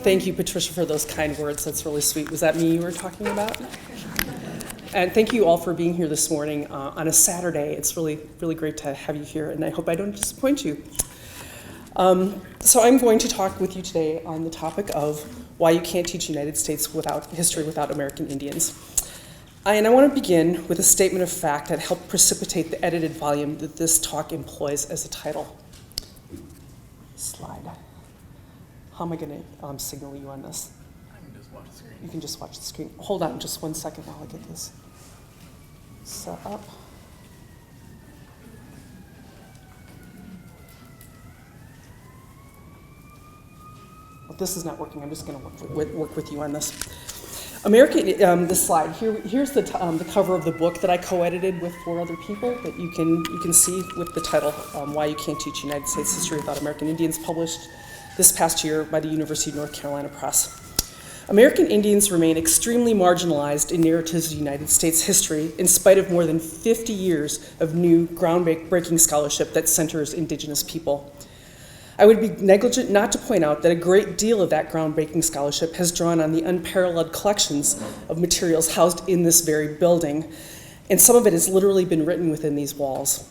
Thank you, Patricia, for those kind words. That's really sweet. Was that me you were talking about? And thank you all for being here this morning on a Saturday. It's really, really great to have you here, and I hope I don't disappoint you. So I'm going to talk with you today on the topic of why you can't teach United States history without American Indians. And I want to begin with a statement of fact that helped precipitate the edited volume that this talk employs as a title. Slide. How am I going to signal you on this? I can just watch the screen. You can just watch the screen. Hold on just 1 second while I get this set up. Well, this is not working. I'm just going to work with you on this. This slide. Here's the cover of the book that I co-edited with 4 other people that you can see with the title, Why You Can't Teach United States History Without American Indians, published this past year by the University of North Carolina Press. American Indians remain extremely marginalized in narratives of United States history in spite of more than 50 years of new groundbreaking scholarship that centers Indigenous people. I would be negligent not to point out that a great deal of that groundbreaking scholarship has drawn on the unparalleled collections of materials housed in this very building, and some of it has literally been written within these walls.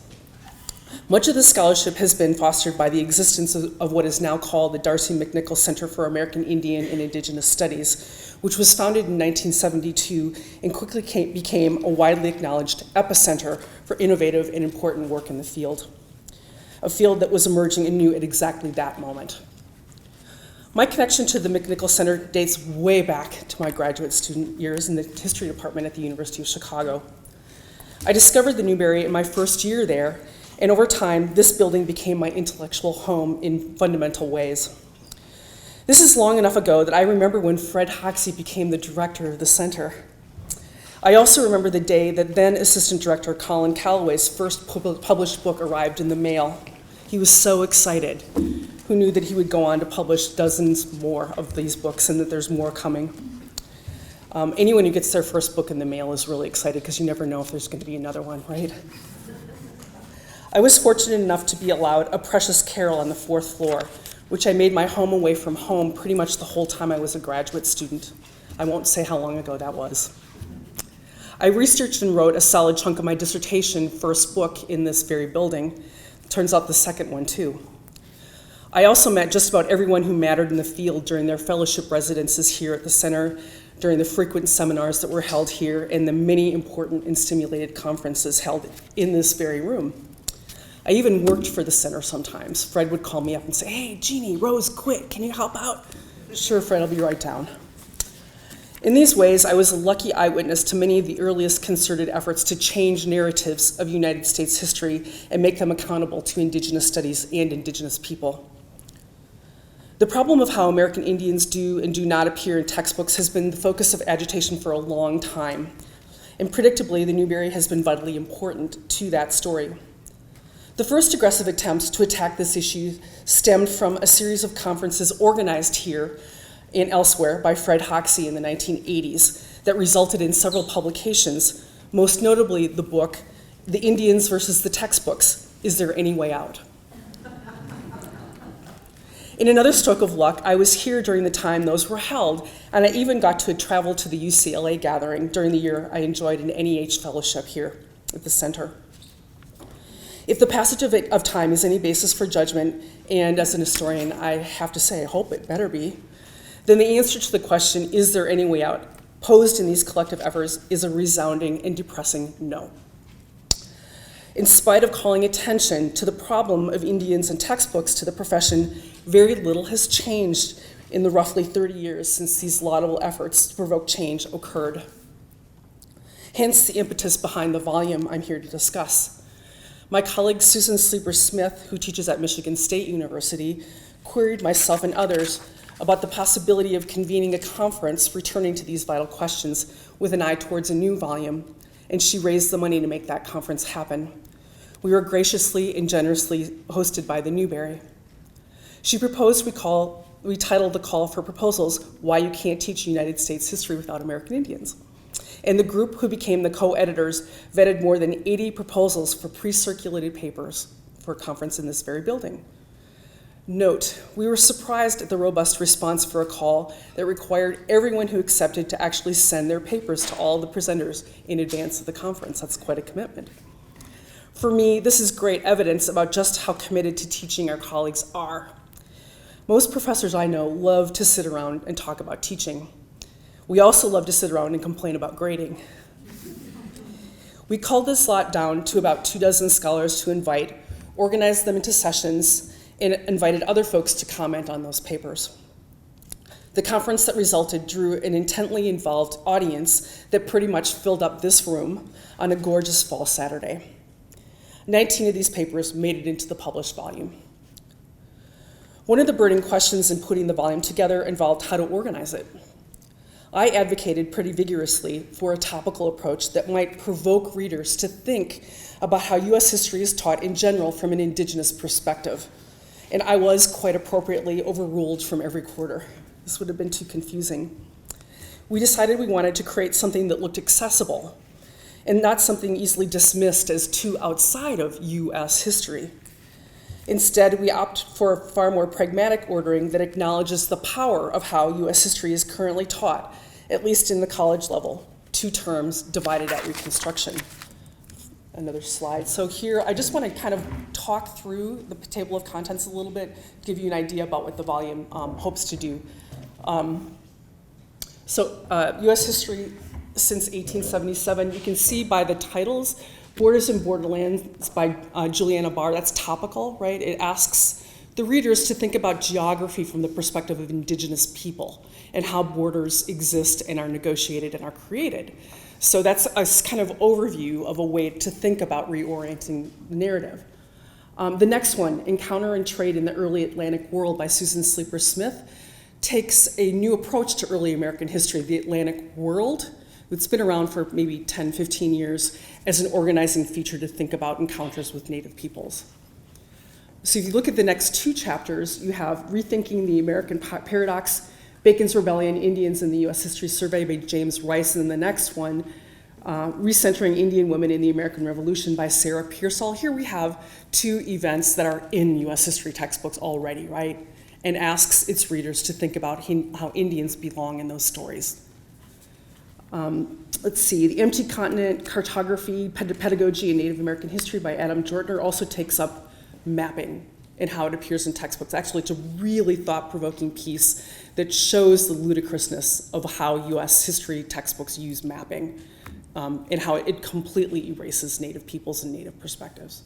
Much of this scholarship has been fostered by the existence of what is now called the Darcy McNichol Center for American Indian and Indigenous Studies, which was founded in 1972 and quickly became a widely acknowledged epicenter for innovative and important work in the field, a field that was emerging anew at exactly that moment. My connection to the McNichol Center dates way back to my graduate student years in the history department at the University of Chicago. I discovered the Newberry in my first year there, and over time, this building became my intellectual home in fundamental ways. This is long enough ago that I remember when Fred Hoxie became the director of the center. I also remember the day that then Assistant Director Colin Calloway's first published book arrived in the mail. He was so excited. Who knew that he would go on to publish dozens more of these books and that there's more coming? Anyone who gets their first book in the mail is really excited because you never know if there's going to be another one, right? I was fortunate enough to be allowed a precious carrel on the 4th floor, which I made my home away from home pretty much the whole time I was a graduate student. I won't say how long ago that was. I researched and wrote a solid chunk of my dissertation first book in this very building. Turns out the second one too. I also met just about everyone who mattered in the field during their fellowship residences here at the center, during the frequent seminars that were held here, and the many important and stimulated conferences held in this very room. I even worked for the center sometimes. Fred would call me up and say, "Hey, Jeannie, Rose, quick, can you help out?" "Sure, Fred, I'll be right down." In these ways, I was a lucky eyewitness to many of the earliest concerted efforts to change narratives of United States history and make them accountable to Indigenous studies and Indigenous people. The problem of how American Indians do and do not appear in textbooks has been the focus of agitation for a long time. And predictably, the Newberry has been vitally important to that story. The first aggressive attempts to attack this issue stemmed from a series of conferences organized here and elsewhere by Fred Hoxie in the 1980s that resulted in several publications, most notably the book, The Indians versus the Textbooks, Is There Any Way Out? In another stroke of luck, I was here during the time those were held, and I even got to travel to the UCLA gathering during the year I enjoyed an NEH fellowship here at the center. If the passage of time is any basis for judgment, and as an historian, I have to say, I hope it better be, then the answer to the question, is there any way out, posed in these collective efforts, is a resounding and depressing no. In spite of calling attention to the problem of Indians and textbooks to the profession, very little has changed in the roughly 30 years since these laudable efforts to provoke change occurred. Hence the impetus behind the volume I'm here to discuss. My colleague Susan Sleeper-Smith, who teaches at Michigan State University, queried myself and others about the possibility of convening a conference returning to these vital questions with an eye towards a new volume, and she raised the money to make that conference happen. We were graciously and generously hosted by the Newberry. She proposed we titled the call for proposals, Why You Can't Teach United States History Without American Indians. And the group who became the co-editors vetted more than 80 proposals for pre-circulated papers for a conference in this very building. Note, we were surprised at the robust response for a call that required everyone who accepted to actually send their papers to all the presenters in advance of the conference. That's quite a commitment. For me, this is great evidence about just how committed to teaching our colleagues are. Most professors I know love to sit around and talk about teaching. We also love to sit around and complain about grading. We culled this lot down to about 24 scholars to invite, organized them into sessions, and invited other folks to comment on those papers. The conference that resulted drew an intently involved audience that pretty much filled up this room on a gorgeous fall Saturday. 19 of these papers made it into the published volume. One of the burning questions in putting the volume together involved how to organize it. I advocated pretty vigorously for a topical approach that might provoke readers to think about how US history is taught in general from an Indigenous perspective. And I was, quite appropriately, overruled from every quarter. This would have been too confusing. We decided we wanted to create something that looked accessible and not something easily dismissed as too outside of US history. Instead, we opt for a far more pragmatic ordering that acknowledges the power of how US history is currently taught, at least in the college level, 2 terms divided at Reconstruction. Another slide. So here, I just want to kind of talk through the table of contents a little bit, give you an idea about what the volume hopes to do. US history since 1877, you can see by the titles, Borders and Borderlands by Juliana Barr, that's topical, right? It asks the readers to think about geography from the perspective of Indigenous people and how borders exist and are negotiated and are created. So that's a kind of overview of a way to think about reorienting the narrative. The next one, Encounter and Trade in the Early Atlantic World by Susan Sleeper Smith, takes a new approach to early American history, the Atlantic world. It's been around for maybe 10, 15 years as an organizing feature to think about encounters with Native peoples. So if you look at the next 2 chapters, you have Rethinking the American Paradox, Bacon's Rebellion, Indians in the U.S. History Survey by James Rice, and then the next one, Recentering Indian Women in the American Revolution by Sarah Pearsall. Here we have 2 events that are in U.S. history textbooks already, right? And asks its readers to think about how Indians belong in those stories. Let's see, The Empty Continent, Cartography, Pedagogy, and Native American History by Adam Jortner also takes up mapping and how it appears in textbooks. Actually, it's a really thought-provoking piece that shows the ludicrousness of how US history textbooks use mapping and how it completely erases Native peoples and Native perspectives.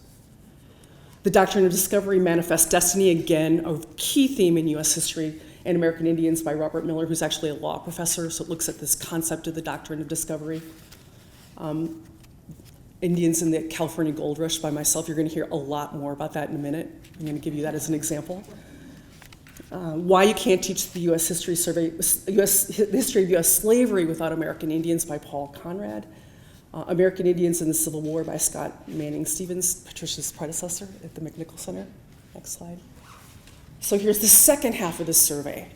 The Doctrine of Discovery, Manifest Destiny, again, a key theme in US history, and American Indians by Robert Miller, who's actually a law professor, so it looks at this concept of the doctrine of discovery. Indians in the California Gold Rush by myself. You're going to hear a lot more about that in a minute. I'm going to give you that as an example. Why You Can't Teach the U.S. History Survey, the History of U.S. Slavery Without American Indians by Paul Conrad. American Indians in the Civil War by Scott Manning Stevens, Patricia's predecessor at the McNichol Center. Next slide. So here's the second half of this survey,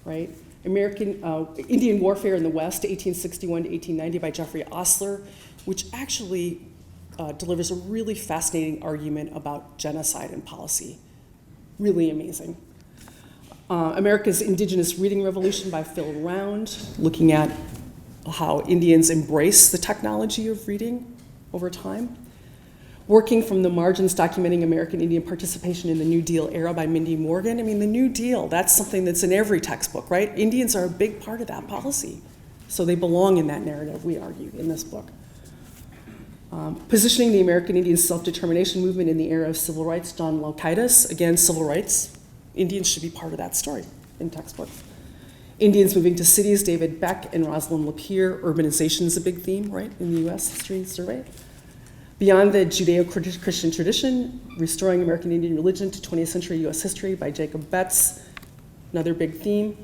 right? Indian Warfare in the West, 1861 to 1890 by Jeffrey Osler, which actually delivers a really fascinating argument about genocide and policy. Really amazing. America's Indigenous Reading Revolution by Phil Round, looking at how Indians embrace the technology of reading over time. Working from the Margins, Documenting American Indian Participation in the New Deal Era by Mindy Morgan. I mean, the New Deal, that's something that's in every textbook, right? Indians are a big part of that policy. So they belong in that narrative, we argue, in this book. Positioning the American Indian Self-Determination Movement in the Era of Civil Rights, John Laukaitis. Again, civil rights. Indians should be part of that story in textbooks. Indians Moving to Cities, David Beck and Rosalind Lapierre. Urbanization is a big theme, right, in the U.S. History Survey. Beyond the Judeo-Christian Tradition, Restoring American Indian Religion to 20th Century U.S. History by Jacob Betts, another big theme.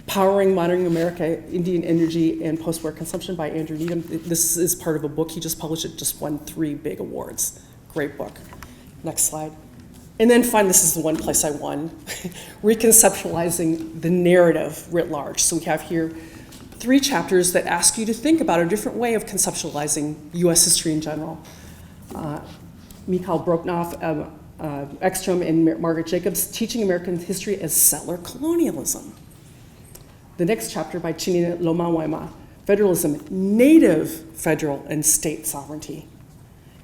Powering Modern America, Indian Energy and Post-War Consumption by Andrew Needham. This is part of a book he just published. It just won 3 big awards. Great book. Next slide. And then finally, this is the one place I won, Reconceptualizing the Narrative writ large. So we have here 3 chapters that ask you to think about a different way of conceptualizing U.S. history in general. Mikhail Broknoff, Ekstrom and Margaret Jacobs, Teaching American History as Settler Colonialism. The next chapter by Chinina Lomawaima, Federalism, Native Federal and State Sovereignty.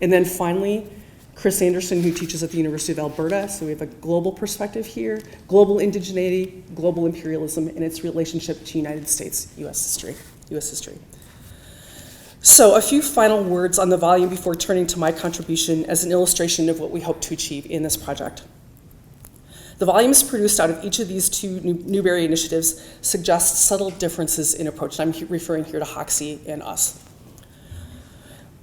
And then finally, Chris Anderson, who teaches at the University of Alberta, so we have a global perspective here, global indigeneity, global imperialism, and its relationship to United States, US history. So a few final words on the volume before turning to my contribution as an illustration of what we hope to achieve in this project. The volumes produced out of each of these two Newberry initiatives suggest subtle differences in approach. I'm referring here to Hoxie and us.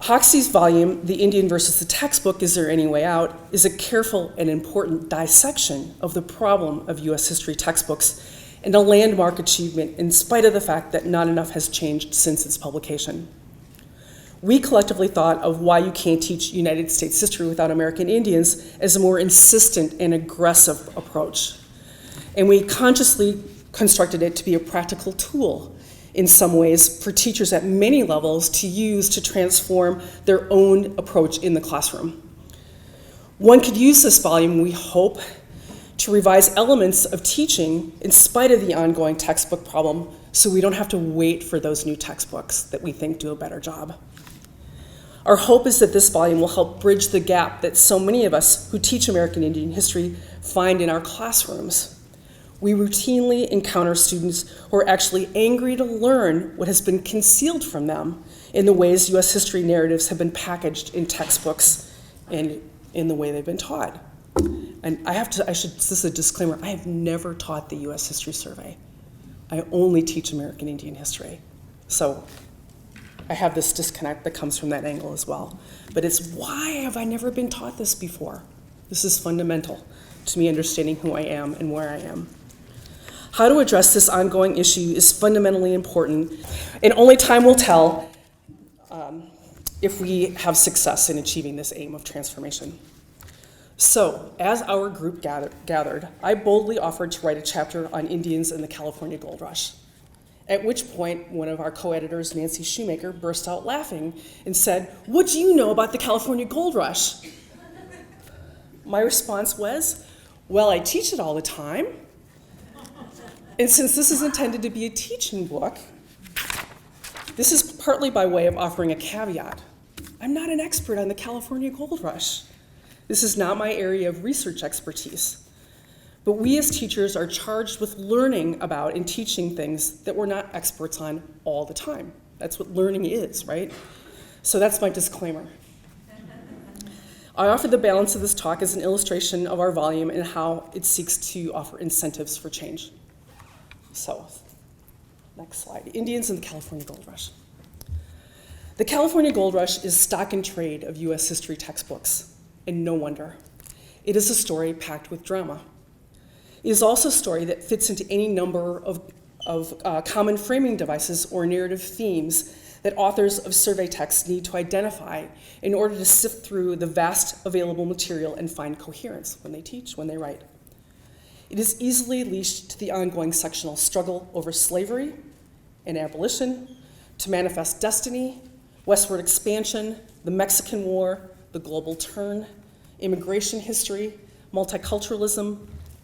Hoxie's volume, The Indian versus the Textbook, Is There Any Way Out?, is a careful and important dissection of the problem of US history textbooks and a landmark achievement in spite of the fact that not enough has changed since its publication. We collectively thought of why you can't teach United States history without American Indians as a more insistent and aggressive approach. And we consciously constructed it to be a practical tool in some ways for teachers at many levels to use to transform their own approach in the classroom. One could use this volume, we hope, to revise elements of teaching in spite of the ongoing textbook problem, so we don't have to wait for those new textbooks that we think do a better job. Our hope is that this volume will help bridge the gap that so many of us who teach American Indian history find in our classrooms. We routinely encounter students who are actually angry to learn what has been concealed from them in the ways US history narratives have been packaged in textbooks and in the way they've been taught. And this is a disclaimer, I have never taught the US History Survey. I only teach American Indian history. So I have this disconnect that comes from that angle as well. But it's why have I never been taught this before? This is fundamental to me understanding who I am and where I am. How to address this ongoing issue is fundamentally important, and only time will tell if we have success in achieving this aim of transformation. So, as our group gathered, I boldly offered to write a chapter on Indians and the California Gold Rush. At which point, one of our co-editors, Nancy Shoemaker, burst out laughing and said, "What do you know about the California Gold Rush?" My response was, "Well, I teach it all the time. And since this is intended to be a teaching book, this is partly by way of offering a caveat. I'm not an expert on the California Gold Rush. This is not my area of research expertise. But we as teachers are charged with learning about and teaching things that we're not experts on all the time. That's what learning is, right? So that's my disclaimer. I offer the balance of this talk as an illustration of our volume and how it seeks to offer incentives for change. So, next slide. Indians and the California Gold Rush. The California Gold Rush is stock in trade of US history textbooks, and no wonder. It is a story packed with drama. It is also a story that fits into any number of common framing devices or narrative themes that authors of survey texts need to identify in order to sift through the vast available material and find coherence when they teach, when they write. It is easily leashed to the ongoing sectional struggle over slavery and abolition, to manifest destiny, westward expansion, the Mexican War, the global turn, immigration history, multiculturalism,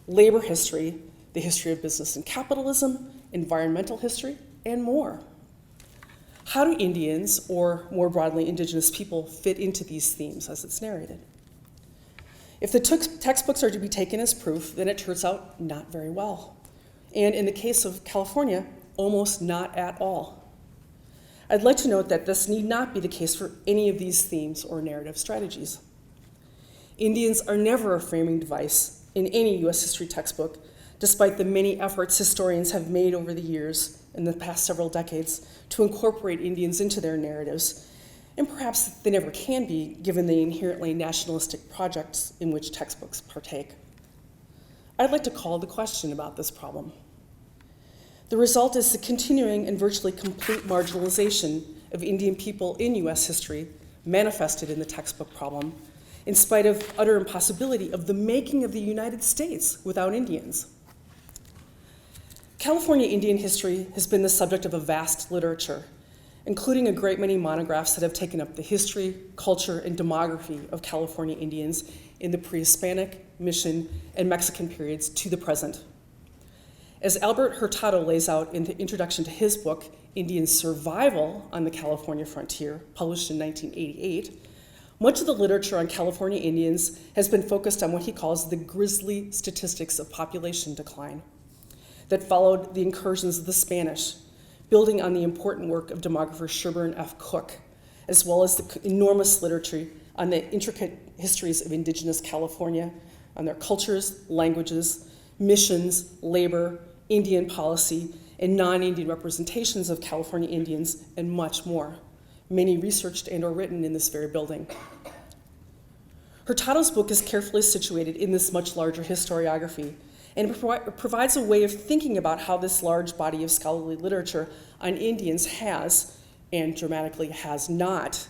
labor history, the history of business and capitalism, environmental history, and more. How do Indians, or more broadly Indigenous people, fit into these themes as it's narrated? If the textbooks are to be taken as proof, then it turns out not very well. And in the case of California, almost not at all. I'd like to note that this need not be the case for any of these themes or narrative strategies. Indians are never a framing device in any US history textbook, despite the many efforts historians have made over the years, in the past several decades, to incorporate Indians into their narratives, and perhaps they never can be, given the inherently nationalistic projects in which textbooks partake. I'd like to call the question about this problem. The result is the continuing and virtually complete marginalization of Indian people in US history, manifested in the textbook problem, in spite of utter impossibility of the making of the United States without Indians. California Indian history has been the subject of a vast literature, including a great many monographs that have taken up the history, culture, and demography of California Indians in the pre-Hispanic, Mission, and Mexican periods to the present. As Albert Hurtado lays out in the introduction to his book, Indian Survival on the California Frontier, published in 1988, much of the literature on California Indians has been focused on what he calls the grisly statistics of population decline that followed the incursions of the Spanish, building on the important work of demographer Sherburne F. Cook, as well as the enormous literature on the intricate histories of Indigenous California, on their cultures, languages, missions, labor, Indian policy, and non-Indian representations of California Indians, and much more, many researched and or written in this very building. Hurtado's book is carefully situated in this much larger historiography, and it provides a way of thinking about how this large body of scholarly literature on Indians has, and dramatically has not,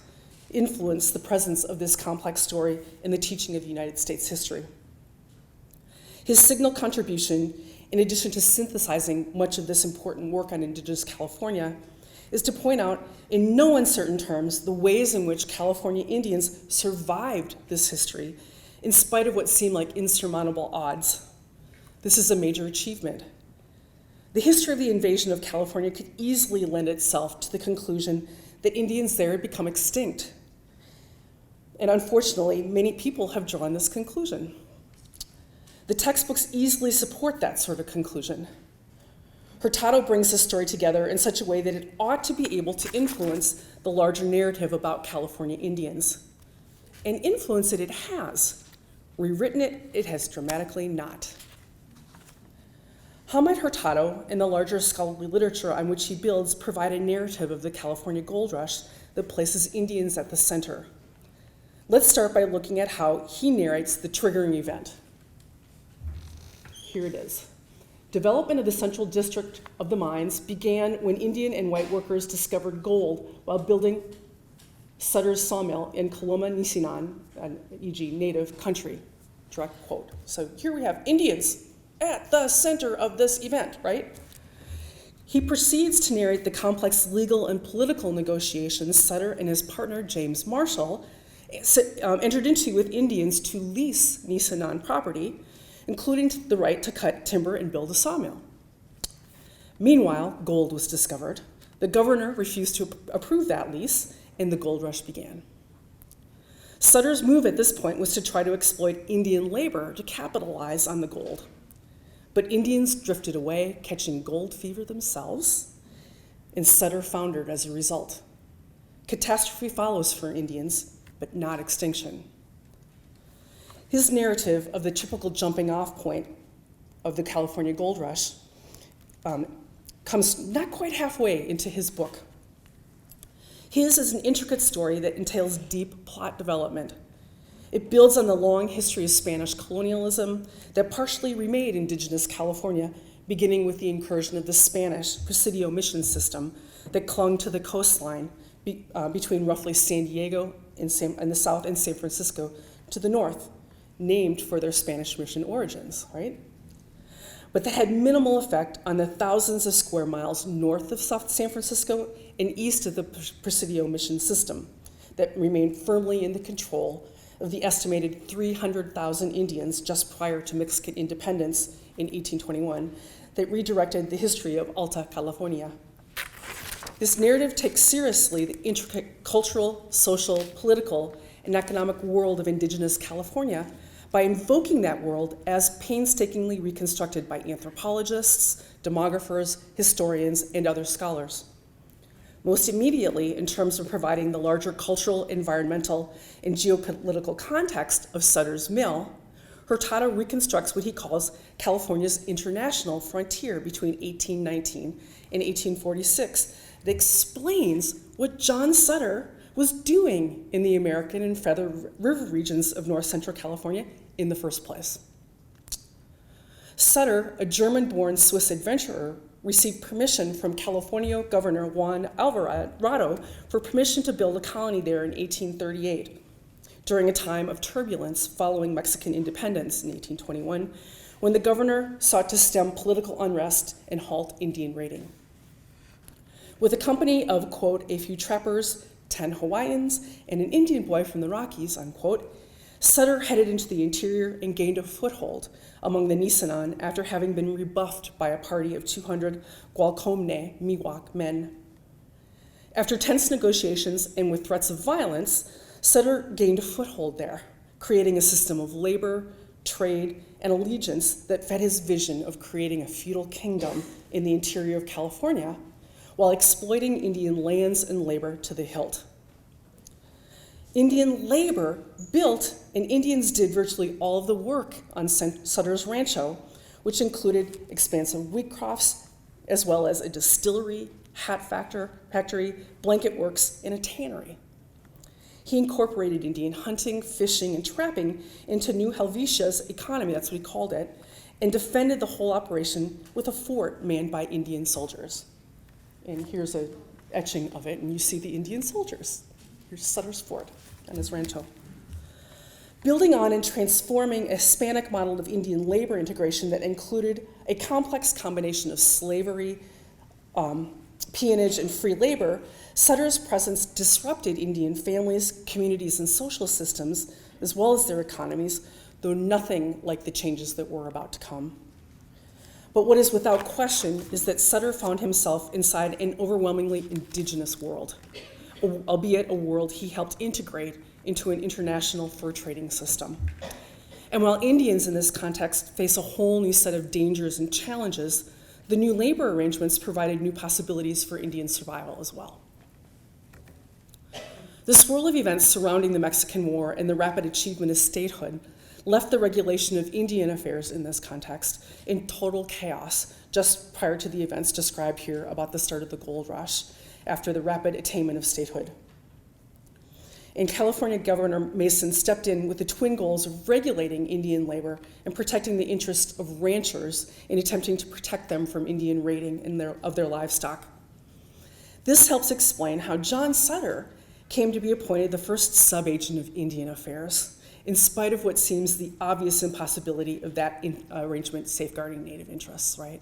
influenced the presence of this complex story in the teaching of United States history. His signal contribution, in addition to synthesizing much of this important work on Indigenous California, is to point out in no uncertain terms the ways in which California Indians survived this history in spite of what seemed like insurmountable odds. This is a major achievement. The history of the invasion of California could easily lend itself to the conclusion that Indians there had become extinct. And unfortunately, many people have drawn this conclusion. The textbooks easily support that sort of conclusion. Hurtado brings the story together in such a way that it ought to be able to influence the larger narrative about California Indians. And influence it has. Rewritten it, it has dramatically not. How might Hurtado and the larger scholarly literature on which he builds provide a narrative of the California gold rush that places Indians at the center? Let's start by looking at how he narrates the triggering event. Here it is. Development of the central district of the mines began when Indian and white workers discovered gold while building Sutter's sawmill in Coloma, Nisinan, e.g. native country, direct quote. So here we have Indians at the center of this event, right? He proceeds to narrate the complex legal and political negotiations Sutter and his partner James Marshall entered into with Indians to lease Nisinan property, including the right to cut timber and build a sawmill. Meanwhile, gold was discovered. The governor refused to approve that lease, and the gold rush began. Sutter's move at this point was to try to exploit Indian labor to capitalize on the gold. But Indians drifted away, catching gold fever themselves, and Sutter foundered as a result. Catastrophe follows for Indians, but not extinction. His narrative of the typical jumping off point of the California gold rush comes not quite halfway into his book. His is an intricate story that entails deep plot development. It builds on the long history of Spanish colonialism that partially remade Indigenous California, beginning with the incursion of the Spanish Presidio mission system that clung to the coastline between roughly San Diego in the south and San Francisco to the north, named for their Spanish mission origins, right? But that had minimal effect on the thousands of square miles north of South San Francisco and east of the Presidio mission system that remained firmly in the control of the estimated 300,000 Indians just prior to Mexican independence in 1821 that redirected the history of Alta California. This narrative takes seriously the intricate cultural, social, political, and economic world of Indigenous California by invoking that world as painstakingly reconstructed by anthropologists, demographers, historians, and other scholars. Most immediately, in terms of providing the larger cultural, environmental, and geopolitical context of Sutter's Mill, Hurtado reconstructs what he calls California's international frontier between 1819 and 1846 that explains what John Sutter was doing in the American and Feather River regions of north central California in the first place. Sutter, a German-born Swiss adventurer, received permission from California Governor Juan Alvarado for permission to build a colony there in 1838, during a time of turbulence following Mexican independence in 1821, when the governor sought to stem political unrest and halt Indian raiding. With a company of, quote, a few trappers, 10 Hawaiians, and an Indian boy from the Rockies, unquote, Sutter headed into the interior and gained a foothold among the Nisenan after having been rebuffed by a party of 200 Gualcomne Miwok men. After tense negotiations and with threats of violence, Sutter gained a foothold there, creating a system of labor, trade, and allegiance that fed his vision of creating a feudal kingdom in the interior of California while exploiting Indian lands and labor to the hilt. Indian labor built, and Indians did virtually all of the work on Sutter's rancho, which included expansive wheat crops, as well as a distillery, hat factory, blanket works, and a tannery. He incorporated Indian hunting, fishing, and trapping into New Helvetia's economy, that's what he called it, and defended the whole operation with a fort manned by Indian soldiers. And here's an etching of it, and you see the Indian soldiers. Here's Sutter's fort and his rancho. Building on and transforming a Hispanic model of Indian labor integration that included a complex combination of slavery, peonage, and free labor, Sutter's presence disrupted Indian families, communities, and social systems, as well as their economies, though nothing like the changes that were about to come. But what is without question is that Sutter found himself inside an overwhelmingly indigenous world, albeit a world he helped integrate into an international fur trading system. And while Indians in this context face a whole new set of dangers and challenges, the new labor arrangements provided new possibilities for Indian survival as well. The swirl of events surrounding the Mexican War and the rapid achievement of statehood left the regulation of Indian affairs in this context in total chaos just prior to the events described here about the start of the gold rush after the rapid attainment of statehood. And California Governor Mason stepped in with the twin goals of regulating Indian labor and protecting the interests of ranchers in attempting to protect them from Indian raiding of their livestock. This helps explain how John Sutter came to be appointed the first sub-agent of Indian affairs, in spite of what seems the obvious impossibility of that arrangement safeguarding Native interests, right?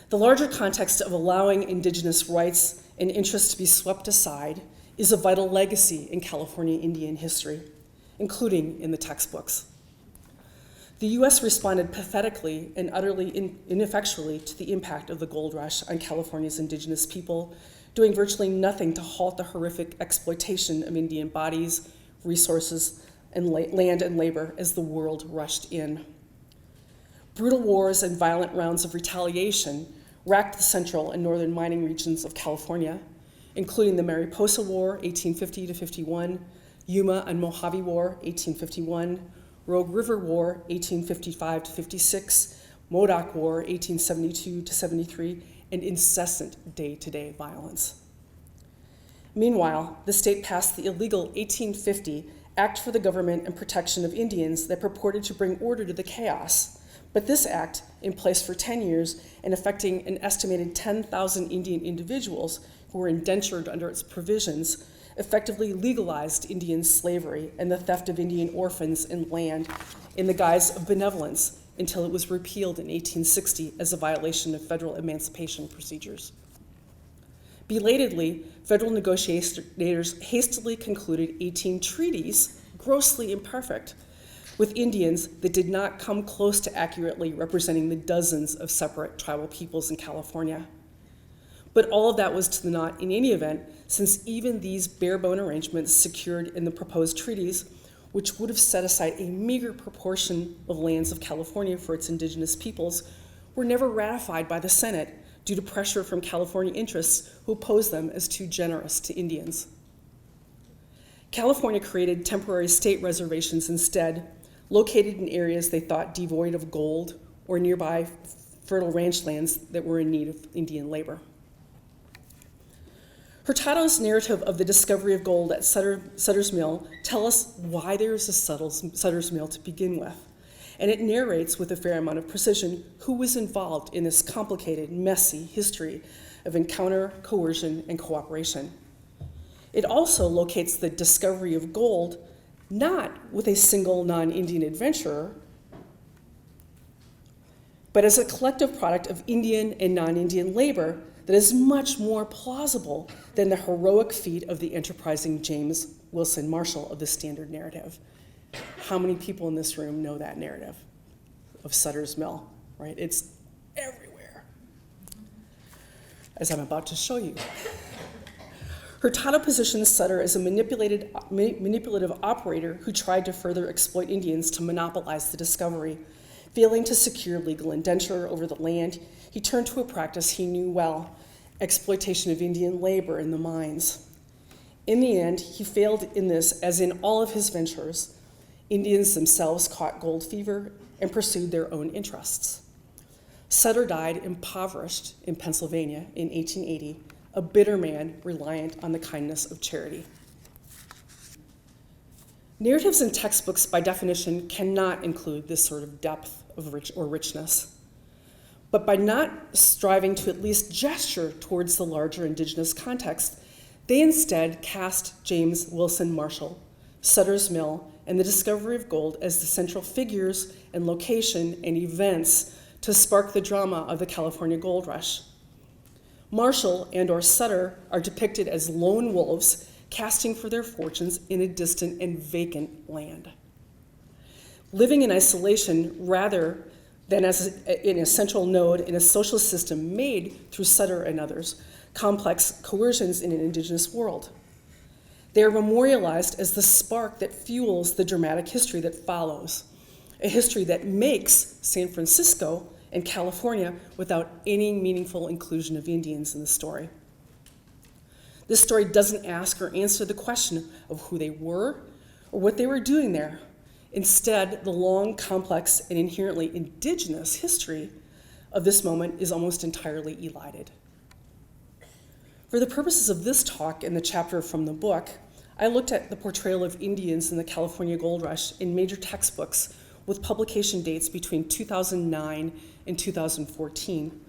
The larger context of allowing Indigenous rights and interests to be swept aside is a vital legacy in California Indian history, including in the textbooks. The US responded pathetically and utterly ineffectually to the impact of the gold rush on California's Indigenous people, doing virtually nothing to halt the horrific exploitation of Indian bodies, resources, and land and labor as the world rushed in. Brutal wars and violent rounds of retaliation racked the central and northern mining regions of California, including the Mariposa War, 1850 to 51, Yuma and Mojave War, 1851, Rogue River War, 1855 to 56, Modoc War, 1872 to 73, and incessant day-to-day violence. Meanwhile, the state passed the illegal 1850 Act for the Government and Protection of Indians that purported to bring order to the chaos. But this act, in place for 10 years and affecting an estimated 10,000 Indian individuals who were indentured under its provisions, effectively legalized Indian slavery and the theft of Indian orphans and land in the guise of benevolence until it was repealed in 1860 as a violation of federal emancipation procedures. Belatedly, federal negotiators hastily concluded 18 treaties, grossly imperfect, with Indians that did not come close to accurately representing the dozens of separate tribal peoples in California. But all of that was to the naught in any event, since even these bare-bone arrangements secured in the proposed treaties, which would have set aside a meager proportion of lands of California for its indigenous peoples, were never ratified by the Senate due to pressure from California interests who opposed them as too generous to Indians. California created temporary state reservations instead, located in areas they thought devoid of gold or nearby fertile ranch lands that were in need of Indian labor. Hurtado's narrative of the discovery of gold at Sutter's Mill tell us why there is a Sutter's Mill to begin with, and it narrates with a fair amount of precision who was involved in this complicated, messy history of encounter, coercion, and cooperation. It also locates the discovery of gold not with a single non-Indian adventurer, but as a collective product of Indian and non-Indian labor that is much more plausible than the heroic feat of the enterprising James Wilson Marshall of the standard narrative. How many people in this room know that narrative of Sutter's Mill, right? It's everywhere, as I'm about to show you. Hurtado positions Sutter as a manipulative operator who tried to further exploit Indians to monopolize the discovery. Failing to secure legal indenture over the land, he turned to a practice he knew well, exploitation of Indian labor in the mines. In the end, he failed in this, as in all of his ventures. Indians themselves caught gold fever and pursued their own interests. Sutter died impoverished in Pennsylvania in 1880, a bitter man reliant on the kindness of charity. Narratives in textbooks, by definition, cannot include this sort of depth of richness. But by not striving to at least gesture towards the larger Indigenous context, they instead cast James Wilson Marshall, Sutter's Mill, and the discovery of gold as the central figures and location and events to spark the drama of the California gold rush. Marshall and/or Sutter are depicted as lone wolves casting for their fortunes in a distant and vacant land. Living in isolation rather than as an essential node in a social system made through Sutter and others, complex coercions in an Indigenous world. They are memorialized as the spark that fuels the dramatic history that follows, a history that makes San Francisco and California without any meaningful inclusion of Indians in the story. This story doesn't ask or answer the question of who they were or what they were doing there. Instead, the long, complex, and inherently Indigenous history of this moment is almost entirely elided. For the purposes of this talk and the chapter from the book, I looked at the portrayal of Indians in the California gold rush in major textbooks with publication dates between 2009 and 2014.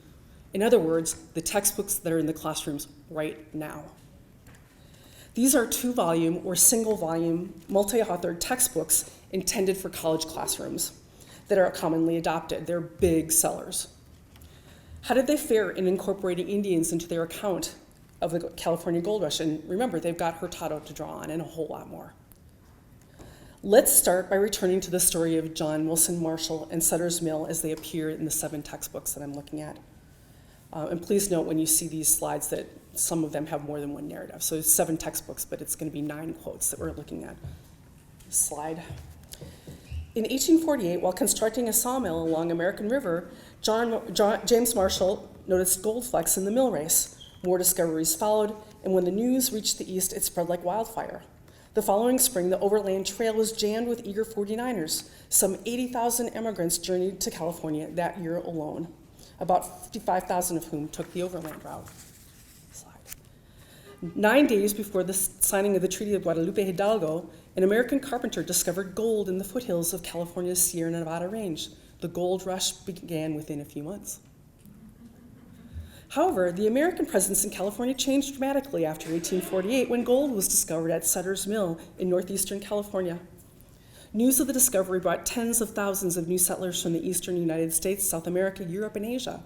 In other words, the textbooks that are in the classrooms right now. These are 2-volume or single-volume, multi-authored textbooks intended for college classrooms that are commonly adopted. They're big sellers. How did they fare in incorporating Indians into their account of the California gold rush? And remember, they've got Hurtado to draw on and a whole lot more. Let's start by returning to the story of John Wilson Marshall and Sutter's Mill as they appear in the 7 textbooks that I'm looking at. And please note when you see these slides that some of them have more than one narrative. So it's 7 textbooks, but it's going to be 9 quotes that we're looking at. Slide. In 1848, while constructing a sawmill along American River, James Marshall noticed gold flecks in the mill race. More discoveries followed, and when the news reached the east, it spread like wildfire. The following spring, the overland trail was jammed with eager 49ers. Some 80,000 immigrants journeyed to California that year alone, about 55,000 of whom took the overland route. Slide. 9 days before the signing of the Treaty of Guadalupe Hidalgo, an American carpenter discovered gold in the foothills of California's Sierra Nevada range. The gold rush began within a few months. However, the American presence in California changed dramatically after 1848 when gold was discovered at Sutter's Mill in northeastern California. News of the discovery brought tens of thousands of new settlers from the eastern United States, South America, Europe, and Asia.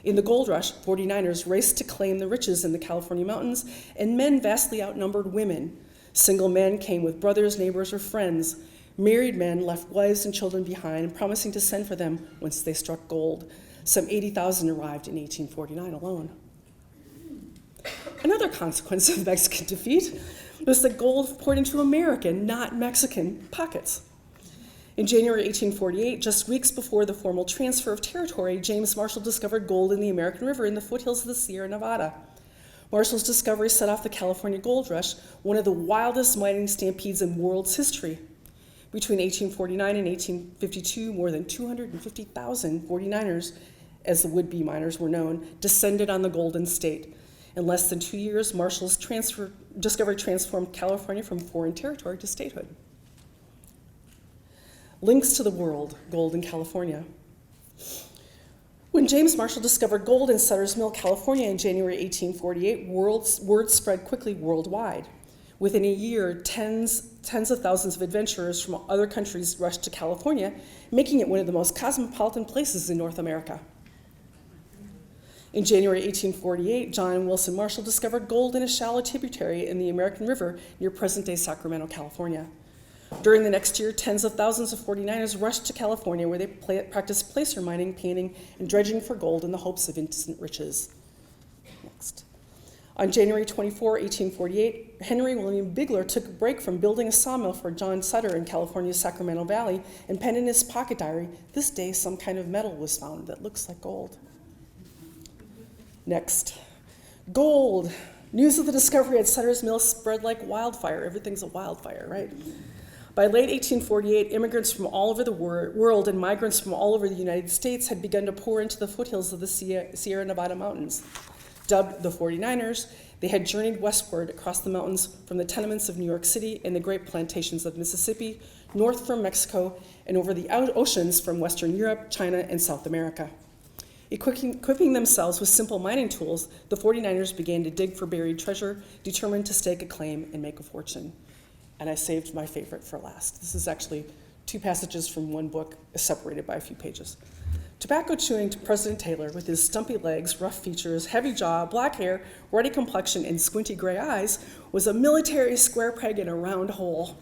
In the gold rush, 49ers raced to claim the riches in the California mountains, and men vastly outnumbered women. Single men came with brothers, neighbors, or friends. Married men left wives and children behind, promising to send for them once they struck gold. Some 80,000 arrived in 1849 alone. Another consequence of Mexican defeat was that gold poured into American, not Mexican, pockets. In January 1848, just weeks before the formal transfer of territory, James Marshall discovered gold in the American River in the foothills of the Sierra Nevada. Marshall's discovery set off the California gold rush, one of the wildest mining stampedes in world's history. Between 1849 and 1852, more than 250,000 49ers, as the would-be miners were known, descended on the Golden State. In less than 2 years, Marshall's discovery transformed California from foreign territory to statehood. Links to the world, gold in California. When James Marshall discovered gold in Sutter's Mill, California in January 1848, word spread quickly worldwide. Within a year, tens of thousands of adventurers from other countries rushed to California, making it one of the most cosmopolitan places in North America. In January 1848, John and Wilson Marshall discovered gold in a shallow tributary in the American River near present-day Sacramento, California. During the next year, tens of thousands of 49ers rushed to California where they practiced placer mining, panning, and dredging for gold in the hopes of instant riches. Next. On January 24, 1848, Henry William Bigler took a break from building a sawmill for John Sutter in California's Sacramento Valley and penned in his pocket diary, "This day some kind of metal was found that looks like gold." Next. Gold. News of the discovery at Sutter's Mill spread like wildfire. Everything's a wildfire, right? By late 1848, immigrants from all over the world and migrants from all over the United States had begun to pour into the foothills of the Sierra Nevada mountains. Dubbed the 49ers, they had journeyed westward across the mountains from the tenements of New York City and the great plantations of Mississippi, north from Mexico, and over the oceans from Western Europe, China, and South America. Equipping themselves with simple mining tools, the 49ers began to dig for buried treasure, determined to stake a claim and make a fortune. And I saved my favorite for last. This is actually two passages from one book separated by a few pages. Tobacco chewing to President Taylor, with his stumpy legs, rough features, heavy jaw, black hair, ruddy complexion, and squinty gray eyes, was a military square peg in a round hole.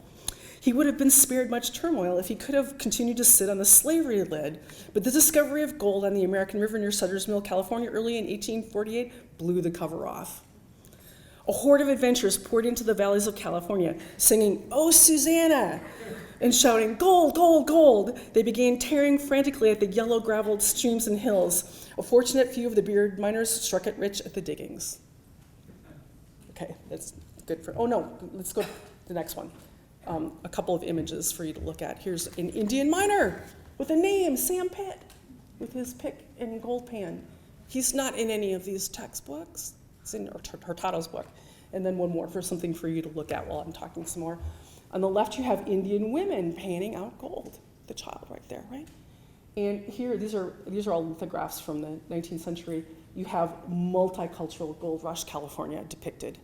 He would have been spared much turmoil if he could have continued to sit on the slavery lid, but the discovery of gold on the American River near Sutter's Mill, California, early in 1848 blew the cover off. A horde of adventurers poured into the valleys of California, singing, "Oh, Susanna!" and shouting, "Gold, gold, gold!" They began tearing frantically at the yellow graveled streams and hills. A fortunate few of the bearded miners struck it rich at the diggings. Okay, that's good for, oh no, let's go to the next one. A couple of images for you to look at. Here's an Indian miner with a name, Sam Pitt, with his pick and gold pan. He's not in any of these textbooks. It's in Hurtado's book. And then one more for something for you to look at while I'm talking some more. On the left, you have Indian women panning out gold. The child right there, right? And here, these are all lithographs from the 19th century. You have multicultural gold rush California depicted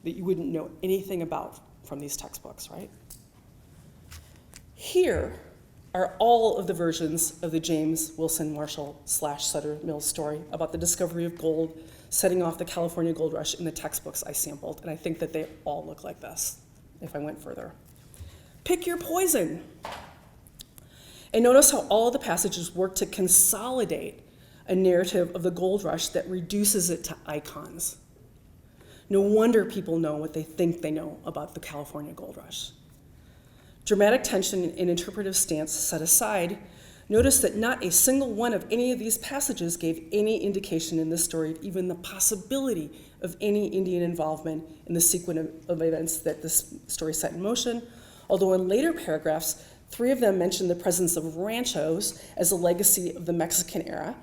that you wouldn't know anything about from these textbooks, right? Here are all of the versions of the James Wilson Marshall / Sutter Mill story about the discovery of gold setting off the California gold rush in the textbooks I sampled, and I think that they all look like this if I went further. Pick your poison. And notice how all the passages work to consolidate a narrative of the gold rush that reduces it to icons. No wonder people know what they think they know about the California gold rush. Dramatic tension and interpretive stance set aside, notice that not a single one of any of these passages gave any indication in this story, even the possibility of any Indian involvement in the sequence of events that this story set in motion, although in later paragraphs, 3 of them mention the presence of ranchos as a legacy of the Mexican era,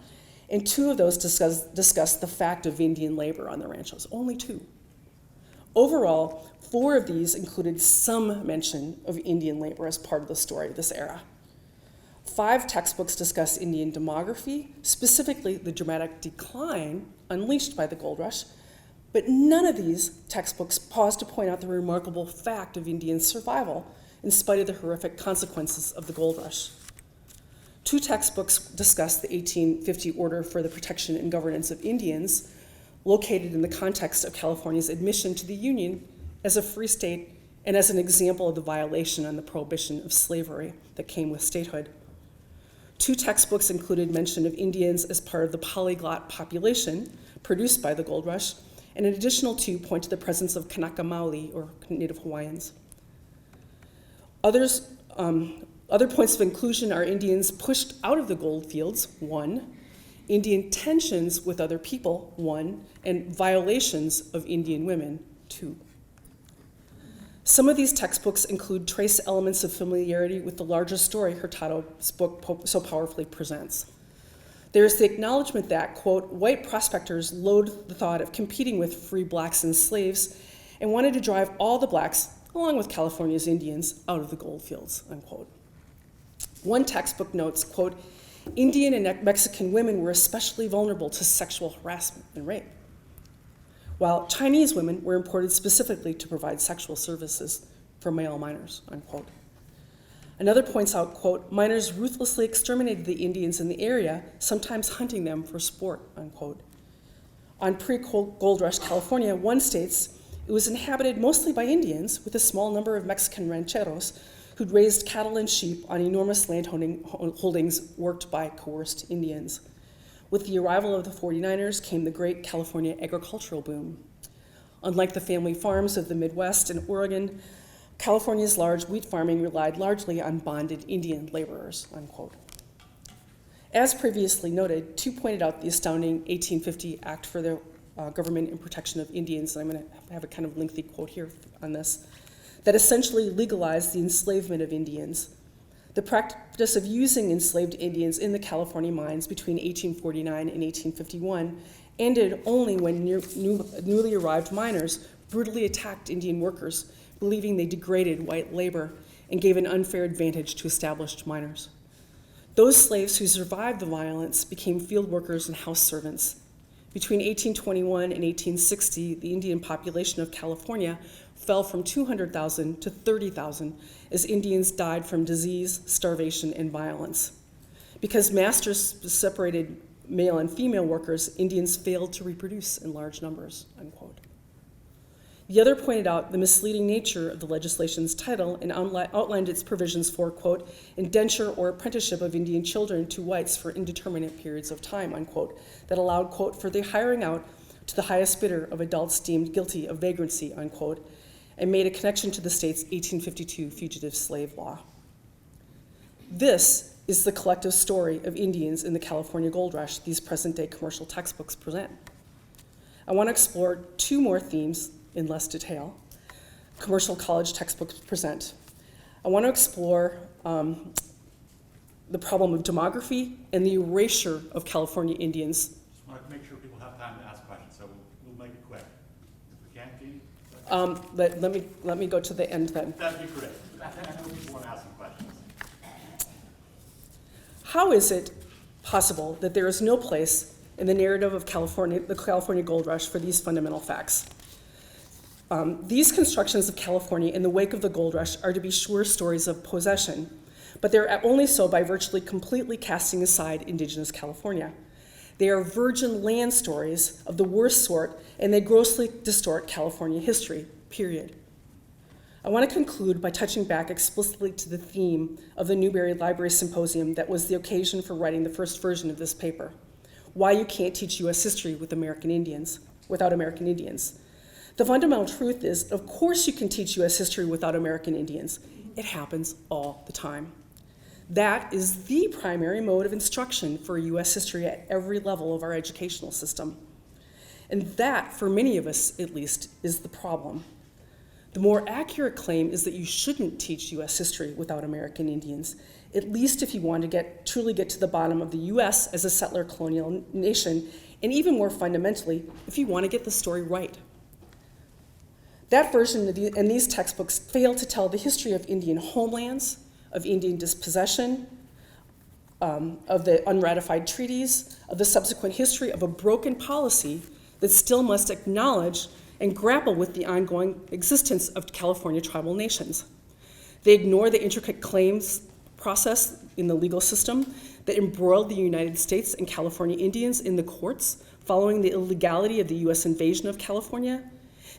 and 2 of those discuss the fact of Indian labor on the ranchos, only 2. Overall, 4 of these included some mention of Indian labor as part of the story of this era. 5 textbooks discuss Indian demography, specifically the dramatic decline unleashed by the gold rush, but none of these textbooks pause to point out the remarkable fact of Indian survival in spite of the horrific consequences of the gold rush. 2 textbooks discuss the 1850 Order for the Protection and Governance of Indians, located in the context of California's admission to the Union as a free state and as an example of the violation and the prohibition of slavery that came with statehood. 2 textbooks included mention of Indians as part of the polyglot population produced by the gold rush, and an additional 2 point to the presence of Kanaka Maoli, or Native Hawaiians. Other points of inclusion are Indians pushed out of the gold fields, 1, Indian tensions with other people, 1, and violations of Indian women, 2. Some of these textbooks include trace elements of familiarity with the larger story Hurtado's book so powerfully presents. There is the acknowledgement that, quote, white prospectors loathed the thought of competing with free blacks and slaves and wanted to drive all the blacks, along with California's Indians, out of the gold fields, unquote. One textbook notes, quote, Indian and Mexican women were especially vulnerable to sexual harassment and rape, while Chinese women were imported specifically to provide sexual services for male miners, unquote. Another points out, quote, miners ruthlessly exterminated the Indians in the area, sometimes hunting them for sport, unquote. On pre-Gold Rush California, one states it was inhabited mostly by Indians, with a small number of Mexican rancheros who'd raised cattle and sheep on enormous land holdings worked by coerced Indians. With the arrival of the 49ers came the great California agricultural boom. Unlike the family farms of the Midwest and Oregon, California's large wheat farming relied largely on bonded Indian laborers, unquote. As previously noted, Tu pointed out the astounding 1850 Act for the Government and Protection of Indians, and I'm going to have a kind of lengthy quote here on this, that essentially legalized the enslavement of Indians. The practice of using enslaved Indians in the California mines between 1849 and 1851 ended only when newly arrived miners brutally attacked Indian workers, believing they degraded white labor and gave an unfair advantage to established miners. Those slaves who survived the violence became field workers and house servants. Between 1821 and 1860, the Indian population of California fell from 200,000 to 30,000 as Indians died from disease, starvation, and violence. Because masters separated male and female workers, Indians failed to reproduce in large numbers, unquote. The other pointed out the misleading nature of the legislation's title and outlined its provisions for, quote, indenture or apprenticeship of Indian children to whites for indeterminate periods of time, unquote, that allowed, quote, for the hiring out to the highest bidder of adults deemed guilty of vagrancy, unquote, and made a connection to the state's 1852 fugitive slave law. This is the collective story of Indians in the California Gold Rush these present-day commercial textbooks present. I want to explore two more themes in less detail commercial college textbooks present. I want to explore the problem of demography and the erasure of California Indians. Just want to make sure people have time to ask questions, so we'll make it quick. If we can't, Dean? Let me go to the end then. That'd be great. I know people want to ask some questions. How is it possible that there is no place in the narrative of California, the California Gold Rush, for these fundamental facts? These constructions of California in the wake of the gold rush are to be sure stories of possession, but they're only so by virtually completely casting aside Indigenous California. They are virgin land stories of the worst sort, and they grossly distort California history, period. I want to conclude by touching back explicitly to the theme of the Newberry Library Symposium that was the occasion for writing the first version of this paper, why you can't teach U.S. history with American Indians, without American Indians. The fundamental truth is, of course you can teach U.S. history without American Indians. It happens all the time. That is the primary mode of instruction for U.S. history at every level of our educational system. And that, for many of us at least, is the problem. The more accurate claim is that you shouldn't teach U.S. history without American Indians, at least if you want to truly get to the bottom of the U.S. as a settler colonial nation, and even more fundamentally, if you want to get the story right. That version and these textbooks fail to tell the history of Indian homelands, of Indian dispossession, of the unratified treaties, of the subsequent history of a broken policy that still must acknowledge and grapple with the ongoing existence of California tribal nations. They ignore the intricate claims process in the legal system that embroiled the United States and California Indians in the courts following the illegality of the U.S. invasion of California.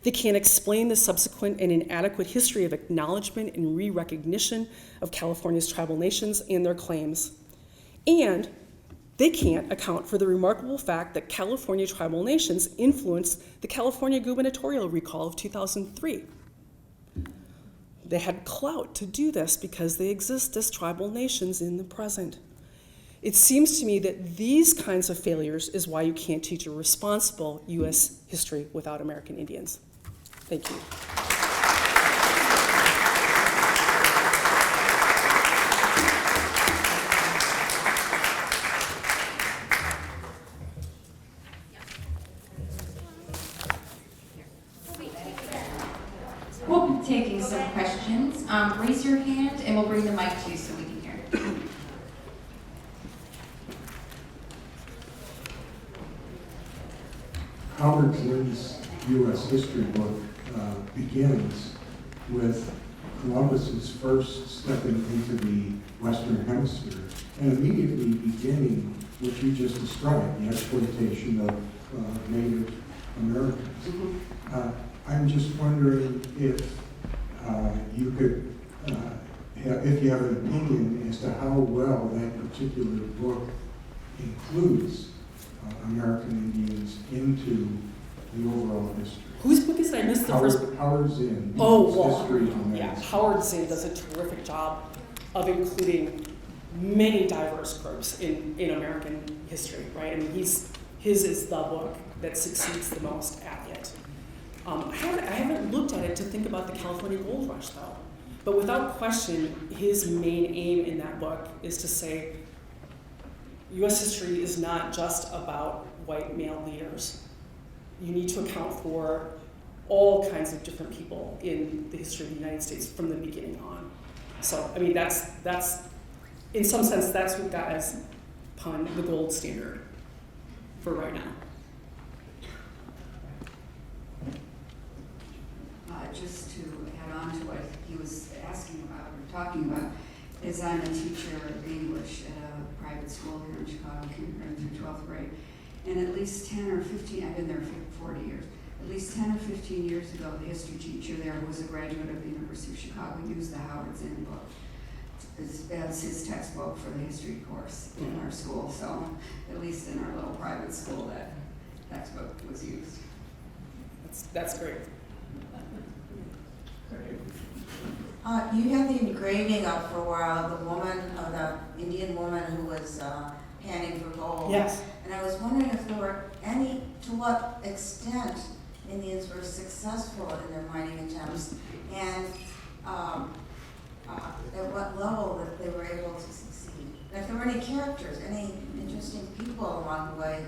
They can't explain the subsequent and inadequate history of acknowledgement and re-recognition of California's tribal nations and their claims. And they can't account for the remarkable fact that California tribal nations influenced the California gubernatorial recall of 2003. They had clout to do this because they exist as tribal nations in the present. It seems to me that these kinds of failures is why you can't teach a responsible U.S. history without American Indians. Thank you. We'll be taking some questions. Raise your hand and we'll bring the mic to you so we can hear. Howard Zinn's U.S. history book begins with Columbus's first stepping into the Western Hemisphere and immediately beginning what you just described, the exploitation of Native Americans. I'm just wondering if you could, if you have an opinion as to how well that particular book includes American Indians into the overall history. Whose book is it? I missed the first. Howard Zinn. Oh, His well, History on yeah, that. Howard Zinn does a terrific job of including many diverse groups in American history, right? I mean, his is the book that succeeds the most at it. I haven't looked at it to think about the California Gold Rush, though. But without question, his main aim in that book is to say, U.S. history is not just about white male leaders. You need to account for all kinds of different people in the history of the United States from the beginning on. So, I mean, that's in some sense, that's what got as pun the gold standard for right now. Just to add on to what he was asking about or talking about, is I'm a teacher of English at a private school here in Chicago, kindergarten through 12th grade. And at least 10 or 15, I've been there for 40 years, at least 10 or 15 years ago, the history teacher there, who was a graduate of the University of Chicago, used the Howard Zinn book as his textbook for the history course in our school. So at least in our little private school, that textbook was used. That's great. You had the engraving up for a while, the woman, the Indian woman who was panning for gold. Yes. And I was wondering if there were any, to what extent Indians were successful in their mining attempts, and at what level that they were able to succeed. And if there were any characters, any interesting people along the way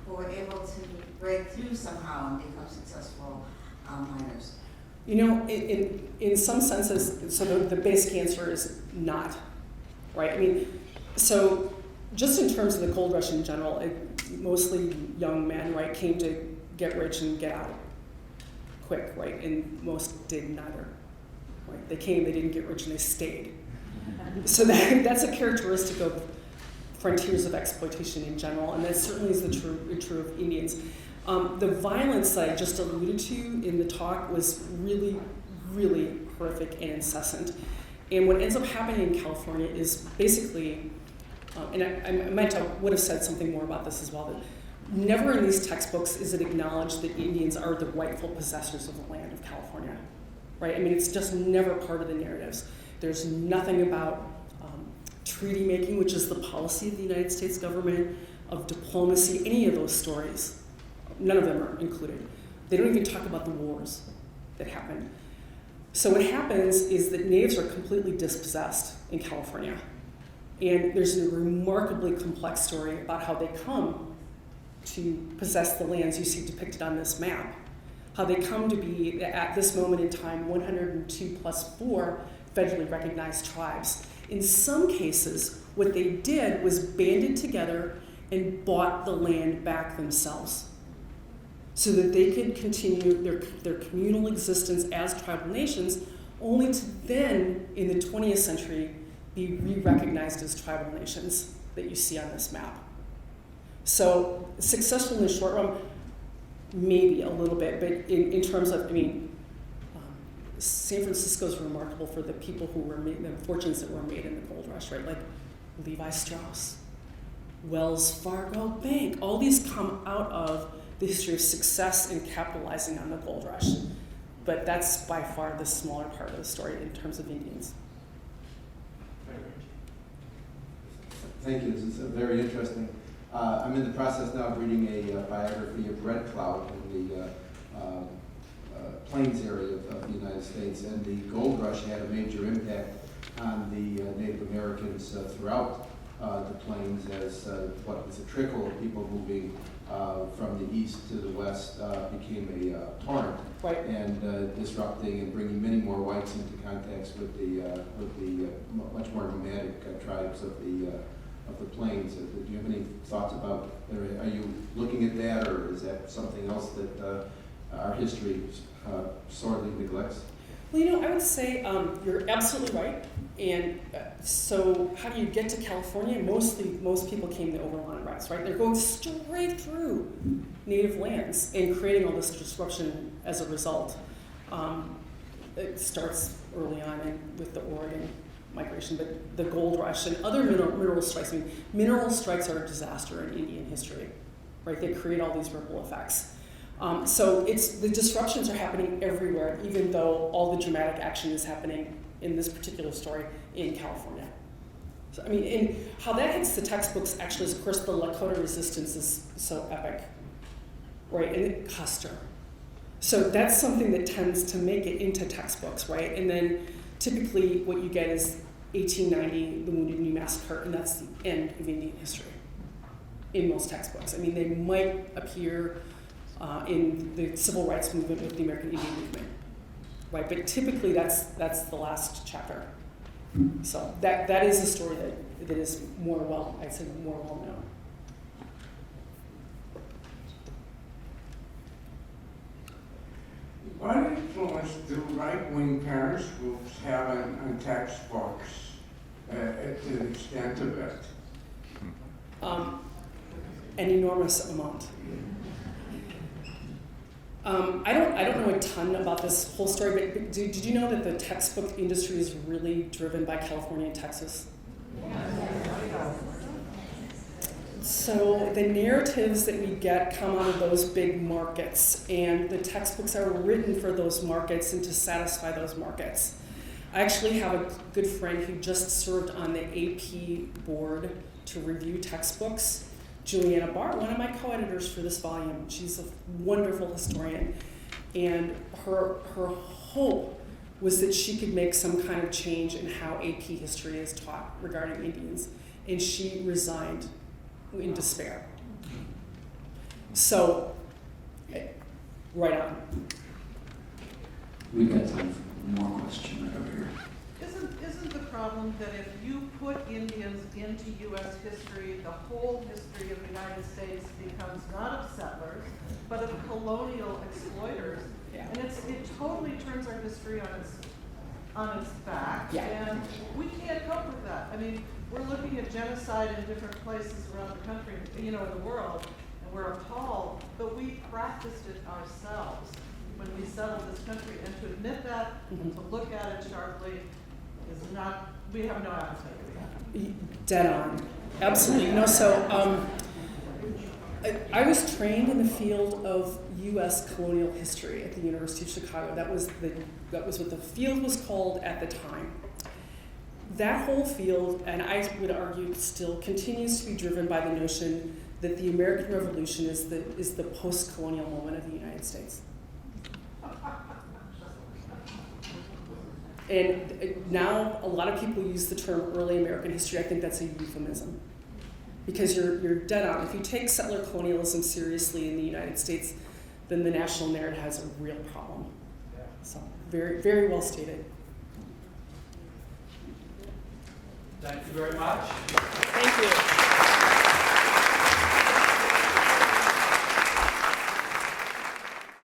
who were able to break through somehow and become successful miners. You know, in some senses, so the basic answer is not, right? I mean, so just in terms of the gold rush in general, mostly young men, right, came to get rich and get out quick, right? And most did neither, right? They came, they didn't get rich, and they stayed. So that's a characteristic of frontiers of exploitation in general, and that certainly is true of Indians. The violence that I just alluded to in the talk was really, really horrific and incessant. And what ends up happening in California is basically, and I would have said something more about this as well, that never in these textbooks is it acknowledged that Indians are the rightful possessors of the land of California, right? I mean, it's just never part of the narratives. There's nothing about treaty making, which is the policy of the United States government, of diplomacy, any of those stories. None of them are included. They don't even talk about the wars that happened. So what happens is that natives are completely dispossessed in California. And there's a remarkably complex story about how they come to possess the lands you see depicted on this map. How they come to be, at this moment in time, 102 plus 4 federally recognized tribes. In some cases, what they did was banded together and bought the land back themselves, so that they could continue their communal existence as tribal nations, only to then, in the 20th century, be re-recognized as tribal nations that you see on this map. So successful in the short run, maybe a little bit, but in terms of, I mean, San Francisco is remarkable for the people who were made, the fortunes that were made in the gold rush, right? Like Levi Strauss, Wells Fargo Bank, all these come out of the history of success in capitalizing on the gold rush. But that's by far the smaller part of the story in terms of Indians. Thank you. This is very interesting. I'm in the process now of reading a biography of Red Cloud in the plains area of the United States, and the gold rush had a major impact on the Native Americans throughout the plains, as what was a trickle of people moving from the east to the west became a torrent, right, and disrupting and bringing many more whites into contacts with the much more nomadic tribes of the plains. Do you have any thoughts about? Are you looking at that, or is that something else that our history sorely neglects? Well, I would say you're absolutely right. And so how do you get to California? Most people came the overland routes, right? They're going straight through native lands and creating all this disruption as a result. It starts early on with the Oregon migration, but the gold rush and other mineral strikes. I mean, mineral strikes are a disaster in Indian history, right? They create all these ripple effects. So the disruptions are happening everywhere, even though all the dramatic action is happening in this particular story in California. So, I mean, and how that hits the textbooks actually is, of course, the Lakota resistance is so epic, right? And Custer. So that's something that tends to make it into textbooks, right? And then typically what you get is 1890, the Wounded Knee Massacre, and that's the end of Indian history in most textbooks. I mean, they might appear in the civil rights movement with the American Indian movement, right? But typically that's the last chapter. So that is a story that is more well known. What influence do right-wing parents groups have on textbooks to the extent of it? An enormous amount. I don't know a ton about this whole story, but did you know that the textbook industry is really driven by California and Texas? So the narratives that we get come out of those big markets, and the textbooks are written for those markets and to satisfy those markets. I actually have a good friend who just served on the AP board to review textbooks, Juliana Barr, one of my co-editors for this volume. She's a wonderful historian, and her hope was that she could make some kind of change in how AP history is taught regarding Indians, and she resigned in despair. So, right on. We've got time for more question right over here. Isn't the problem that if you put Indians into U.S. history, the whole history of the United States becomes not of settlers, but of colonial exploiters, Yeah. and it totally turns our history on its back, Yeah. and we can't cope with that. I mean, we're looking at genocide in different places around the country, in the world, and we're appalled, but we practiced it ourselves when we settled this country, and to admit that and to look at it sharply is not, we have no appetite for that. Dead on. Absolutely. So I was trained in the field of U.S. colonial history at the University of Chicago. That was what the field was called at the time. That whole field, and I would argue still continues to be driven by the notion that the American Revolution is the post-colonial moment of the United States. And now a lot of people use the term early American history. I think that's a euphemism, because you're dead on. If you take settler colonialism seriously in the United States, then the national narrative has a real problem. So very, very well stated. Thank you very much. Thank you.